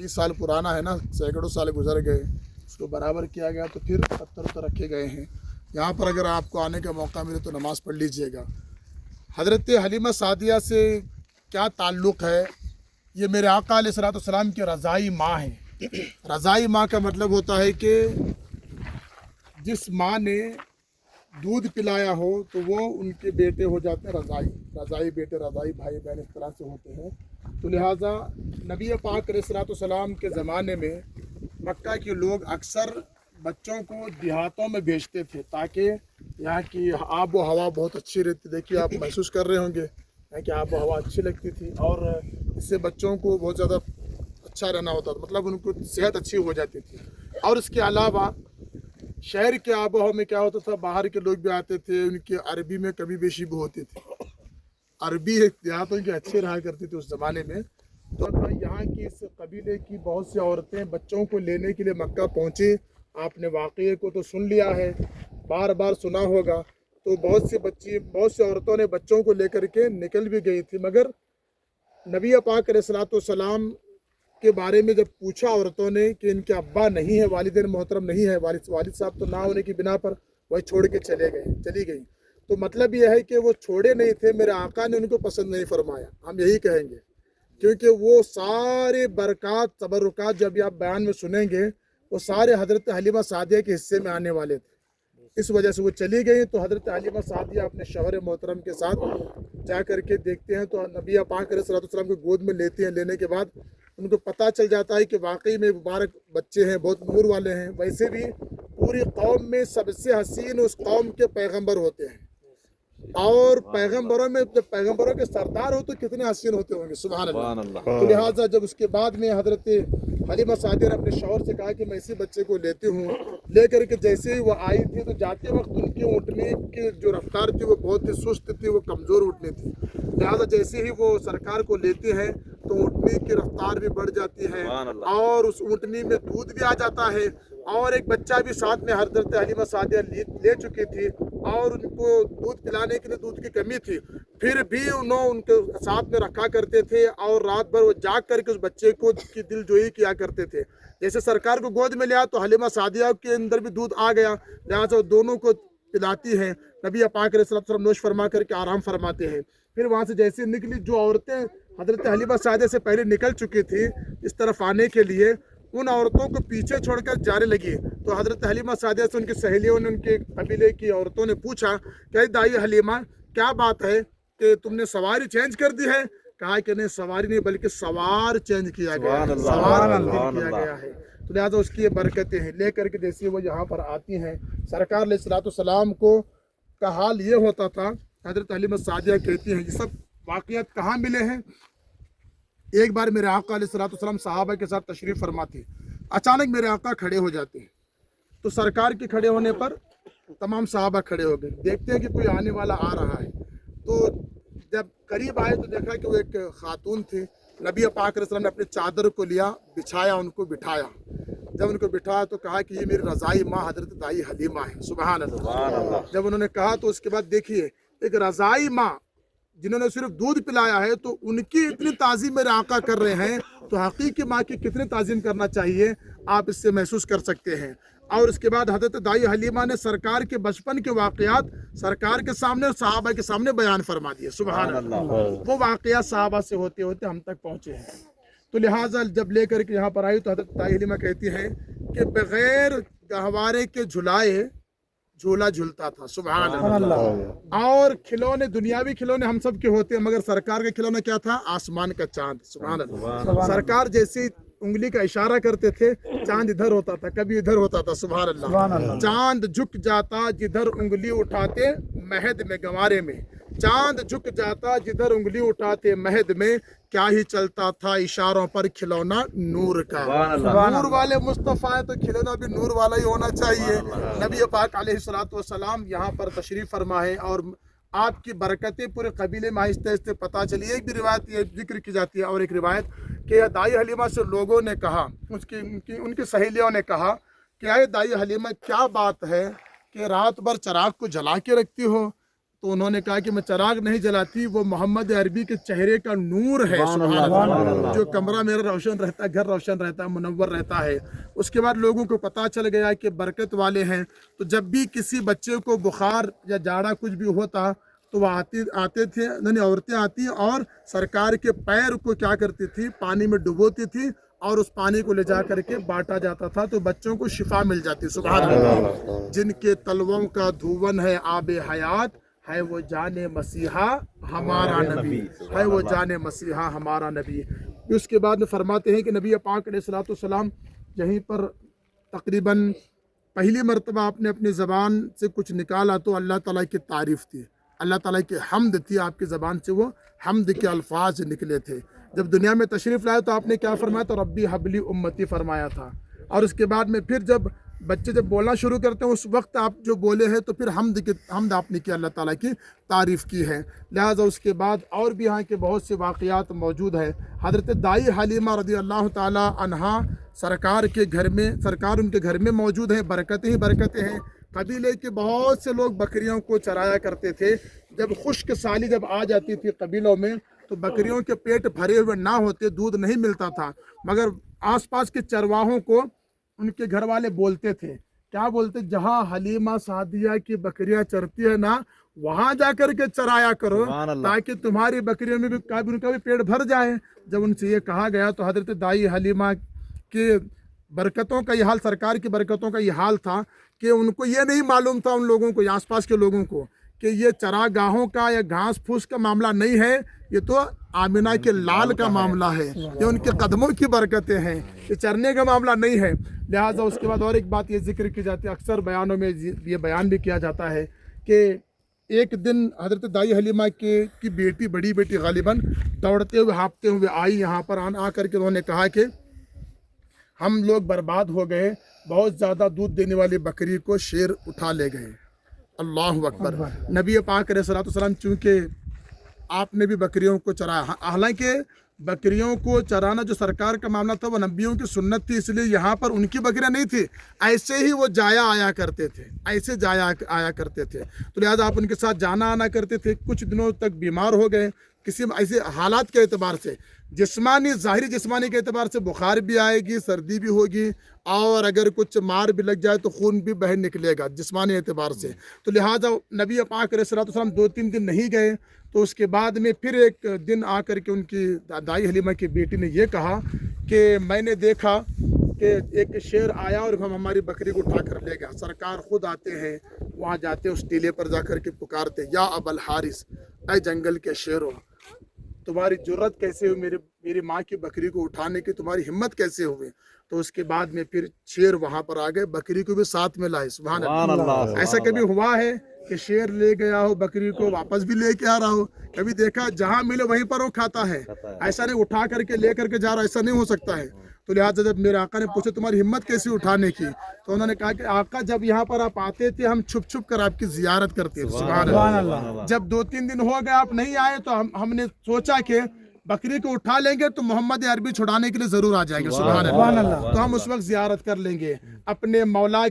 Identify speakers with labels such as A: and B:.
A: कई साल पुराना है ना, सैकड़ों साल गुजर गए, उसको बराबर किया गया तो फिर पत्थर तो रखे गए हैं। यहाँ पर अगर आपको आने का मौका मिले तो नमाज़ पढ़ लीजिएगा। हज़रत हलीमा सादिया से क्या ताल्लुक़ है? ये मेरे आका अलैहिस्सलाम की रज़ाई माँ है। रज़ाई माँ का मतलब होता है कि जिस माँ ने दूध पिलाया हो तो वो उनके बेटे हो जाते हैं रज़ाई। रज़ाई बेटे, रज़ाई भाई बहन, इस तरह से होते हैं। तो लिहाजा नबी पाक अलैहिस्सलाम के ज़माने में मक्का के लोग अक्सर बच्चों को देहातों में भेजते थे ताकि यहाँ की आब व हवा बहुत अच्छी रहती। देखिए, आप महसूस कर रहे होंगे यहाँ की आब व हवा अच्छी लगती थी और इससे बच्चों को बहुत ज़्यादा अच्छा रहना होता था, मतलब उनको सेहत अच्छी हो जाती थी। और इसके अलावा शहर के आब व हवा में क्या होता था, बाहर के लोग भी आते थे, उनकी अरबी में कभी बेशी भी होती थी। अरबी देहातों की अच्छी रहा करती थी उस ज़माने में। तो यहाँ की इस कबीले की बहुत सी औरतें बच्चों को लेने के लिए मक्का पहुँची। आपने वाक़ये को तो सुन लिया है, बार बार सुना होगा। तो बहुत सी औरतों ने बच्चों को लेकर के निकल भी गई थी, मगर नबी पाक अलैहिस्सलाम के बारे में जब पूछा औरतों ने कि इनके अब्बा नहीं है, वालिदैन मोहतरम नहीं है, वालिद साहब तो ना होने की बिना पर वही छोड़ के चली गई। तो मतलब यह है कि वो छोड़े नहीं थे, मेरे आका ने उनको पसंद नहीं फरमाया, हम यही कहेंगे, क्योंकि वो सारे बरक़ात तबरुकात जब आप बयान में सुनेंगे वो सारे हज़रत हलीमा सादिया के हिस्से में आने वाले थे। इस वजह से वो चली गई। तो हज़रत हलीमा सादिया अपने शौहर मोहतरम के साथ जा कर के देखते हैं तो नबी पाक अलैहिस्सलाम को गोद में लेते हैं। लेने के बाद उनको पता चल जाता है कि वाकई में मुबारक बच्चे हैं, बहुत नूर वाले हैं। वैसे भी पूरी कौम में सबसे हसीन उस कौम के पैगम्बर होते हैं, और पैगम्बरों में जब पैगम्बरों के सरदार हो तो कितने हसीन होते होंगे, सुभान अल्लाह। तो लिहाजा जब उसके बाद में हज़रत हलीमा सादिया ने अपने शौहर से कहा कि मैं इसी बच्चे को लेती हूँ, लेकर के जैसे ही वो आई थी तो जाते वक्त उनकी ऊँटनी की जो रफ्तार थी वो बहुत ही सुस्त थी, वो कमज़ोर ऊँटनी थी। लिहाजा जैसे ही वो सरकार को लेते हैं तो ऊँटनी की रफ्तार भी बढ़ जाती है और उस ऊँटनी में दूध भी आ जाता है, और एक बच्चा भी साथ में हज़रत हलीमा सादिया ले चुकी थी और उनको दूध पिलाने के लिए दूध की कमी थी, फिर भी उन्होंने उनके साथ में रखा करते थे और रात भर वो जाग करके उस बच्चे को की दिलजोई किया करते थे। जैसे सरकार को गोद में लिया तो हलीमा सादिया के अंदर भी दूध आ गया, लिहाजा दोनों को पिलाती हैं। नबी पाक अलैहिस्सलाम नोश फरमा करके आराम फरमाते हैं। फिर वहाँ से जैसे निकली, जो औरतें हज़रत हलीमा सादिया से पहले निकल चुकी थी इस तरफ आने के लिए, उन औरतों को पीछे छोड़कर जाने लगी। तो हज़रत हलीमा सादिया से उनकी सहेलियों ने, उनके कबीले की औरतों ने पूछा कि दाई हलीमा, क्या बात है कि तुमने सवारी चेंज कर दी है? कहा कि नहीं, सवारी नहीं बल्कि सवार चेंज किया गया है, सवार किया गया है। तो लिहाजा उसकी ये बरकतें हैं। ले करके जैसे वो यहाँ पर आती हैं, सरकार अलैहिस्सलाम को का हाल ये होता था। हज़रत हलीमा सादिया कहती हैं, ये सब वाक़ियात कहाँ मिले हैं? एक बार मेरे आका अलैहिस्सलाम सहाबा के साथ तशरीफ़ फरमाते, अचानक मेरे आका खड़े हो जाते हैं। तो सरकार के खड़े होने पर तमाम सहाबा खड़े हो गए। देखते हैं कि कोई आने वाला आ रहा है। तो जब करीब आए तो देखा कि वो एक खातून थी। नबी पाक अलैहिस्सलाम ने अपनी चादर को लिया, बिछाया, उनको बिठाया। जब उनको बिठाया तो कहा कि ये मेरी रज़ाई माँ हज़रत दाई हलीमा है, सुभान अल्लाह। जब उन्होंने कहा तो उसके बाद देखिए, एक रज़ाई माँ जिन्होंने सिर्फ दूध पिलाया है तो उनकी इतनी ताज़ीम मेरे आका कर रहे हैं, तो हकीकी माँ की कितनी ताज़ीम करना चाहिए आप इससे महसूस कर सकते हैं। और उसके बाद हज़रत दाई हलीमा ने सरकार के बचपन के वाक़यात सरकार के सामने और सहाबा के सामने बयान फरमा दिए, सुभान अल्लाह। वो वाक़यात सहाबा से होते होते हम तक पहुँचे हैं। तो लिहाजा जब लेकर के यहाँ पर आई तो हज़रत दाई हलीमा कहती है कि बग़ैर गहवारे के झुलाए झूला झूलता था, सुभान अल्लाह। और खिलौने, दुनियावी खिलौने हम सब के होते हैं, मगर सरकार का खिलौना क्या था? आसमान का चांद, सुभान अल्लाह। सरकार जैसे उंगली का इशारा करते थे, चांद इधर होता था, कभी इधर होता था, सुभान अल्लाह। चांद झुक जाता जिधर उंगली उठाते महद में, गंवारे में। चांद झुक जाता जिधर उंगली उठाते महद में, क्या ही चलता था इशारों पर खिलौना नूर का। नूर वाले मुस्तफ़ा है तो खिलौना भी नूर वाला ही होना चाहिए। नबी पाक अलैहिस्सलाम यहाँ पर तशरीफ़ फरमा है और आपकी बरकतें पूरे कबीले में आहिस्ते आहिस्ते पता चली। एक भी रिवायत ये जिक्र की जाती है, और एक रिवायत कि दाई हलीमा से लोगों ने कहा, उनकी सहेलियों ने कहा कि आए दाई हलीमा, क्या बात है कि रात भर चराग को जला के रखती हो, تو انہوں نے کہا کہ میں چراغ نہیں جلاتی، وہ محمد عربی کے چہرے کا نور ہے، سبحان اللہ، جو کمرہ میرا روشن رہتا ہے، گھر روشن رہتا ہے، منور رہتا ہے۔ اس کے بعد لوگوں کو پتہ چل گیا کہ برکت والے ہیں، تو جب بھی کسی بچے کو بخار یا جاڑا کچھ بھی ہوتا تو وہ آتے تھے، یعنی عورتیں آتی اور سرکار کے پیر کو کیا کرتی تھی، پانی میں ڈبوتی تھی اور اس پانی کو لے جا کر کے بانٹا جاتا تھا تو بچوں کو شفا مل جاتی۔ سبحان اللہ۔ جن کے تلووں کا دھون ہے آب حیات، ہے وہ جان مسیحا ہمارا نبی، ہے وہ جان مسیحا ہمارا نبی۔ اس کے بعد میں فرماتے ہیں کہ نبی پاک علیہ الصلوۃ والسلام یہیں پر تقریباً پہلی مرتبہ آپ نے اپنی زبان سے کچھ نکالا تو اللہ تعالیٰ کی تعریف تھی، اللہ تعالیٰ کی حمد تھی، آپ کی زبان سے وہ حمد کے الفاظ نکلے تھے۔ جب دنیا میں تشریف لائے تو آپ نے کیا فرمایا؟ تو ربی حبلی امتی فرمایا تھا۔ اور اس کے بعد میں پھر جب بچے جب بولنا شروع کرتے ہیں اس وقت آپ جو بولے ہیں تو پھر حمد آپ نے کی، اللہ تعالیٰ کی تعریف کی ہے۔ لہٰذا اس کے بعد اور بھی یہاں کے بہت سے واقعات موجود ہیں۔ حضرت دائی حلیمہ رضی اللہ تعالیٰ عنہا سرکار کے گھر میں، سرکار ان کے گھر میں موجود ہیں، برکتیں ہی برکتیں ہیں۔ قبیلے کے بہت سے لوگ بکریوں کو چرایا کرتے تھے۔ جب خشک سالی جب آ جاتی تھی قبیلوں میں تو بکریوں کے پیٹ بھرے ہوئے نہ ہوتے، دودھ نہیں ملتا تھا، مگر آس پاس کے چرواہوں کو ان کے گھر والے بولتے تھے، کیا بولتے؟ جہاں حلیمہ سعدیہ کی بکریاں چرتی ہے نا وہاں جا کر کے چرایا کرو تاکہ تمہاری بکریوں میں بھی ان کا بھی پیٹ بھر جائے۔ جب ان سے یہ کہا گیا تو حضرت دائی حلیمہ کے برکتوں کا یہ حال، سرکار کی برکتوں کا یہ حال تھا کہ ان کو یہ نہیں معلوم تھا، ان لوگوں کو، آس پاس کے لوگوں کو، کہ یہ چراگاہوں کا یا گھاس پھوس کا معاملہ نہیں ہے، یہ تو آمینہ کے لال کا معاملہ ہے، یہ ان کے قدموں کی برکتیں ہیں، یہ چرنے کا معاملہ نہیں ہے۔ لہٰذا اس کے بعد اور ایک بات یہ ذکر کی جاتی ہے، اکثر بیانوں میں یہ بیان بھی کیا جاتا ہے کہ ایک دن حضرت دائی حلیمہ کی بیٹی، بڑی بیٹی غالباً دوڑتے ہوئے ہانپتے ہوئے آئی یہاں پر، آ کر کے انہوں نے کہا کہ ہم لوگ برباد ہو گئے، بہت زیادہ دودھ دینے والی بکری کو شیر اٹھا لے گئے۔ اللہ اکبر۔ نبی پاک علیہ الصلوۃ والسلام چونکہ آپ نے بھی بکریوں کو چرایا، حالانکہ بکریوں کو چرانا جو سرکار کا معاملہ تھا وہ نبیوں کی سنت تھی، اس لیے یہاں پر ان کی بکریاں نہیں تھی، ایسے ہی وہ جایا آیا کرتے تھے، ایسے جایا آیا کرتے تھے، تو لہٰذا آپ ان کے ساتھ جانا آنا کرتے تھے۔ کچھ دنوں تک بیمار ہو گئے کسی ایسے حالات کے اعتبار سے، جسمانی، ظاہری جسمانی کے اعتبار سے بخار بھی آئے گی، سردی بھی ہوگی، اور اگر کچھ مار بھی لگ جائے تو خون بھی بہہ نکلے گا جسمانی اعتبار سے، تو لہٰذا نبی پاک علیہ الصلوۃ والسلام 2-3 دن نہیں گئے۔ تو اس کے بعد میں پھر ایک دن آ کر کے ان کی دائی حلیمہ کی بیٹی نے یہ کہا کہ میں نے دیکھا کہ ایک شیر آیا اور ہماری بکری کو اٹھا کر لے گیا۔ سرکار خود آتے ہیں، وہاں جاتے اس ٹیلے پر جا کر کے پکارتے، یا ابا الحارث، اے جنگل کے شیروں، تمہاری جرت کیسے ہوئی میری ماں کی بکری کو اٹھانے کی، تمہاری ہمت کیسے ہوئی؟ تو اس کے بعد میں پھر شیر وہاں پر آ گئے، بکری کو بھی ساتھ میں لائے۔ سبحان اللہ۔ ایسا کبھی ہوا ہے کہ شیر لے گیا ہو بکری کو واپس بھی لے کے آ رہا ہو؟ کبھی دیکھا؟ جہاں ملے وہیں پر وہ کھاتا ہے، ایسا نہیں اٹھا کر کے لے کر کے جا رہا، ایسا نہیں ہو سکتا ہے۔ تو لہٰذا جب میرے آقا نے پوچھا تمہاری ہمت کیسی اٹھانے کی، تو انہوں نے کہا کہ آقا جب یہاں پر آپ آتے تھے ہم چھپ چھپ کر آپ کی زیارت کرتے تھے۔ سبحان اللہ۔ جب 2-3 دن ہو گئے آپ نہیں آئے تو ہم نے سوچا کہ بکری کو اٹھا لیں گے تو محمد عربی چھڑانے کے لیے ضرور آ جائیں گے۔ سبحان اللہ۔ تو ہم اس وقت زیارت کر لیں گے، اپنے مولا